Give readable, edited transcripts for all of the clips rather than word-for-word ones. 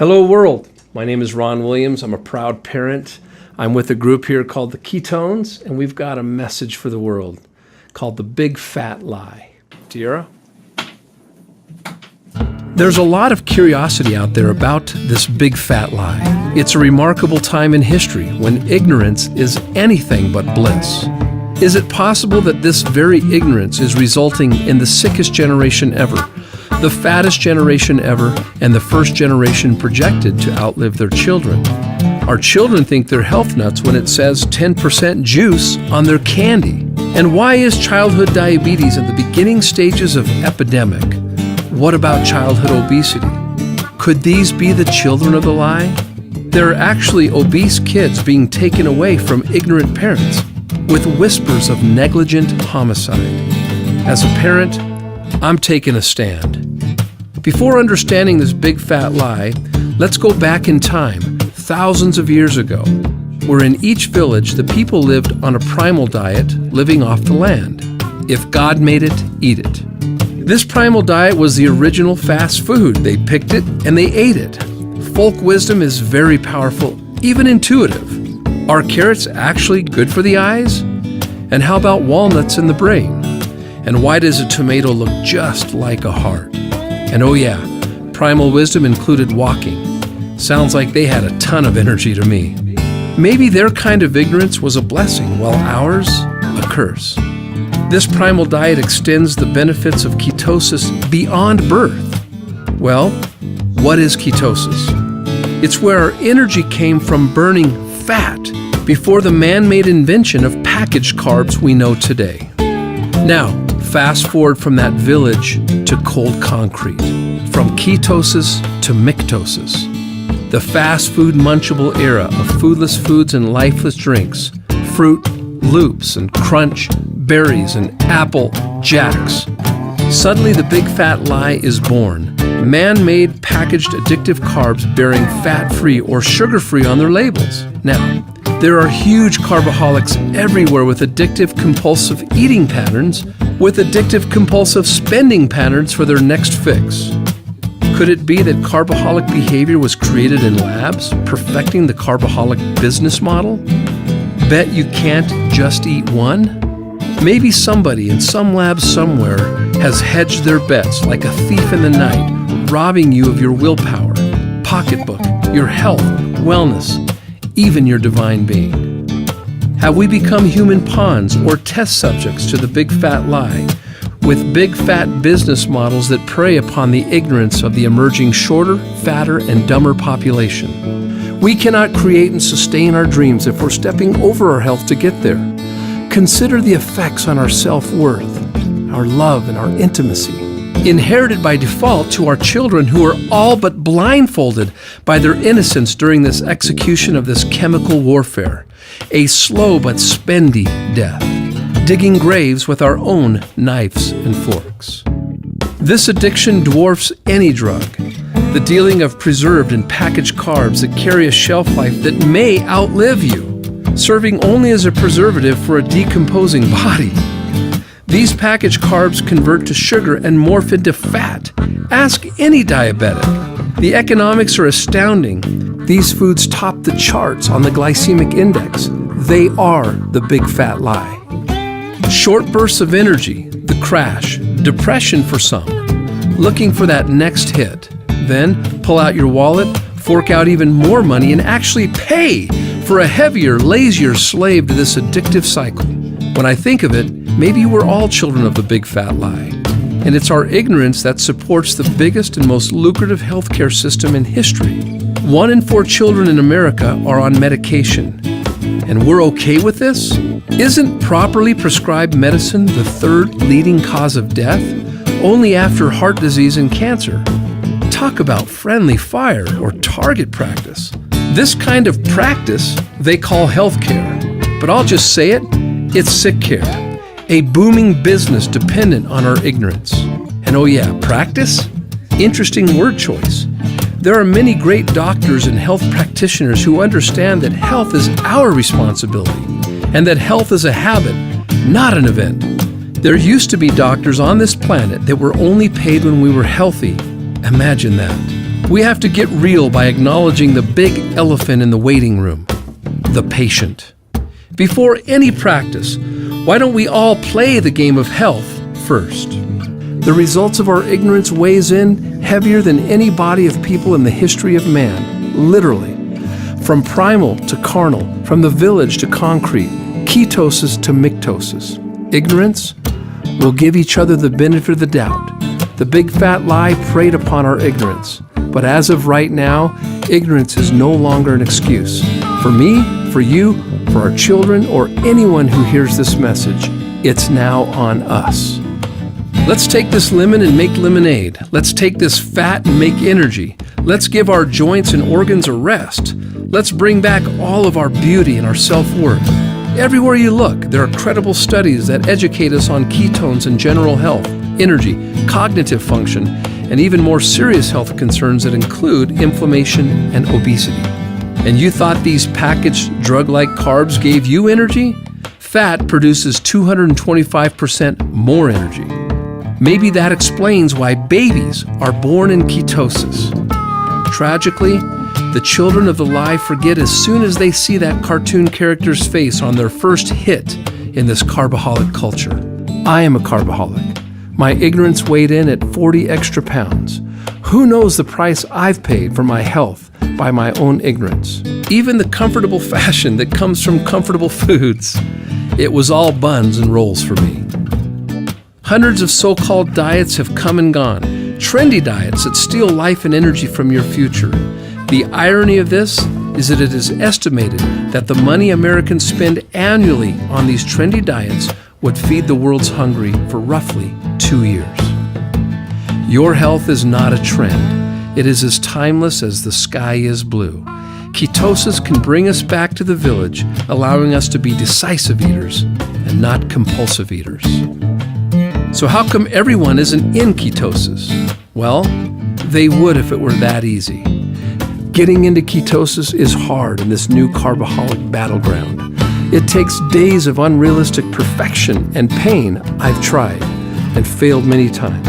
Hello world, my name is Ron Williams. I'm a proud parent. I'm with a group here called the Ketones, and we've got a message for the world called the Big Fat Lie. Tiara? There's a lot of curiosity out there about this big fat lie. It's a remarkable time in history when ignorance is anything but bliss. Is it possible that this very ignorance is resulting in the sickest generation ever, the fattest generation ever, and the first generation projected to outlive their children? Our children think they're health nuts when it says 10% juice on their candy. And why is childhood diabetes at the beginning stages of epidemic? What about childhood obesity? Could these be the children of the lie? There are actually obese kids being taken away from ignorant parents with whispers of negligent homicide. As a parent, I'm taking a stand. Before understanding this big fat lie, let's go back in time, thousands of years ago, where in each village the people lived on a primal diet, living off the land. If God made it, eat it. This primal diet was the original fast food. They picked it and they ate it. Folk wisdom is very powerful, even intuitive. Are carrots actually good for the eyes? And how about walnuts in the brain? And why does a tomato look just like a heart? And oh yeah, primal wisdom included walking. Sounds like they had a ton of energy to me. Maybe their kind of ignorance was a blessing, while ours, a curse. This primal diet extends the benefits of ketosis beyond birth. Well, what is ketosis? It's where our energy came from burning fat before the man-made invention of packaged carbs we know today. Now, fast forward from that village to cold concrete, from ketosis to Mctosis. The fast food munchable era of foodless foods and lifeless drinks, fruit, loops, and crunch, berries, and apple jacks. Suddenly the big fat lie is born. Man-made packaged addictive carbs bearing fat-free or sugar-free on their labels. Now, there are huge carboholics everywhere with addictive compulsive eating patterns, with addictive compulsive spending patterns for their next fix. Could it be that carboholic behavior was created in labs, perfecting the carboholic business model? Bet you can't just eat one? Maybe somebody in some lab somewhere has hedged their bets like a thief in the night, robbing you of your willpower, pocketbook, your health, wellness, even your divine being. Have we become human pawns or test subjects to the big fat lie, with big fat business models that prey upon the ignorance of the emerging shorter, fatter, and dumber population? We cannot create and sustain our dreams if we're stepping over our health to get there. Consider the effects on our self-worth, our love, and our intimacy, inherited by default to our children who are all but blindfolded by their innocence during this execution of this chemical warfare, a slow but spendy death, digging graves with our own knives and forks. This addiction dwarfs any drug, the dealing of preserved and packaged carbs that carry a shelf life that may outlive you, serving only as a preservative for a decomposing body. These packaged carbs convert to sugar and morph into fat. Ask any diabetic. The economics are astounding. These foods top the charts on the glycemic index. They are the big fat lie. Short bursts of energy, the crash, depression for some, looking for that next hit. Then pull out your wallet, fork out even more money, and actually pay for a heavier, lazier slave to this addictive cycle. When I think of it, maybe we're all children of the big fat lie. And it's our ignorance that supports the biggest and most lucrative healthcare system in history. 1 in 4 children in America are on medication. And we're okay with this? Isn't properly prescribed medicine the third leading cause of death, only after heart disease and cancer? Talk about friendly fire or target practice. This kind of practice they call healthcare, but I'll just say it, it's sick care, a booming business dependent on our ignorance. And oh yeah, practice? Interesting word choice. There are many great doctors and health practitioners who understand that health is our responsibility and that health is a habit, not an event. There used to be doctors on this planet that were only paid when we were healthy. Imagine that. We have to get real by acknowledging the big elephant in the waiting room, the patient. Before any practice, why don't we all play the game of health first? The results of our ignorance weighs in heavier than any body of people in the history of man, literally. From primal to carnal, from the village to concrete, ketosis to Mctosis. Ignorance? We'll give each other the benefit of the doubt. The big fat lie preyed upon our ignorance. But as of right now, ignorance is no longer an excuse. For me, for you, for our children, or anyone who hears this message, it's now on us. Let's take this lemon and make lemonade. Let's take this fat and make energy. Let's give our joints and organs a rest. Let's bring back all of our beauty and our self-worth. Everywhere you look, there are credible studies that educate us on ketones and general health, energy, cognitive function, and even more serious health concerns that include inflammation and obesity. And you thought these packaged drug-like carbs gave you energy? Fat produces 225% more energy. Maybe that explains why babies are born in ketosis. Tragically, the children of the lie forget as soon as they see that cartoon character's face on their first hit in this carboholic culture. I am a carboholic. My ignorance weighed in at 40 extra pounds. Who knows the price I've paid for my health by my own ignorance? Even the comfortable fashion that comes from comfortable foods. It was all buns and rolls for me. Hundreds of so-called diets have come and gone. Trendy diets that steal life and energy from your future. The irony of this is that it is estimated that the money Americans spend annually on these trendy diets would feed the world's hungry for roughly 2 years. Your health is not a trend. It is as timeless as the sky is blue. Ketosis can bring us back to the village, allowing us to be decisive eaters and not compulsive eaters. So how come everyone isn't in ketosis? Well, they would if it were that easy. Getting into ketosis is hard in this new carboholic battleground. It takes days of unrealistic perfection and pain. I've tried and failed many times.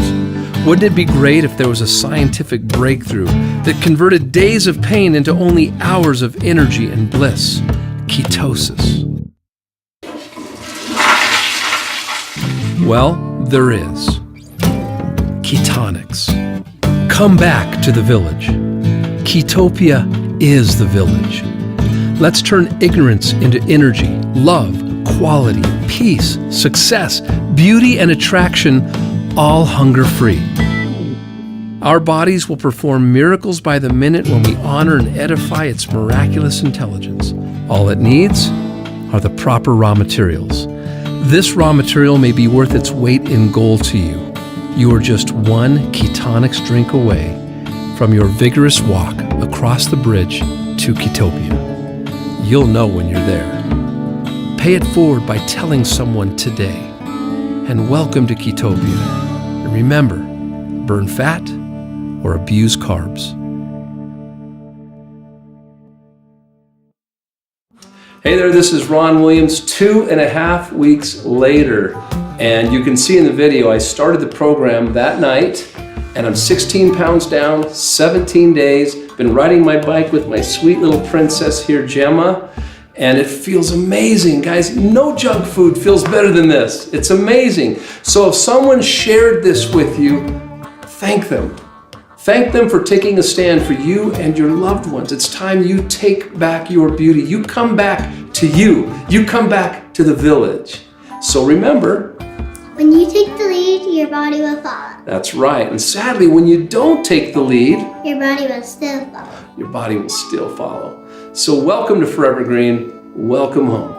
Wouldn't it be great if there was a scientific breakthrough that converted days of pain into only hours of energy and bliss? Ketosis. Well, there is. KetonX. Come back to the village. Ketopia is the village. Let's turn ignorance into energy, love, quality, peace, success, beauty, and attraction, all hunger-free. Our bodies will perform miracles by the minute when we honor and edify its miraculous intelligence. All it needs are the proper raw materials. This raw material may be worth its weight in gold to you. You are just one KetonX drink away from your vigorous walk across the bridge to Ketopia. You'll know when you're there. Pay it forward by telling someone today. And welcome to Ketopia. And remember, burn fat or abuse carbs. Hey there, this is Ron Williams, 2.5 weeks later. And you can see in the video, I started the program that night and I'm 16 pounds down, 17 days. Been riding my bike with my sweet little princess here, Gemma, and it feels amazing. Guys, no junk food feels better than this. It's amazing. So if someone shared this with you, thank them. Thank them for taking a stand for you and your loved ones. It's time you take back your beauty. You come back to you. You come back to the village. So remember, when you take the lead, your body will follow. That's right. And sadly, when you don't take the lead, your body will still follow. Your body will still follow. So welcome to ForeverGreen. Welcome home.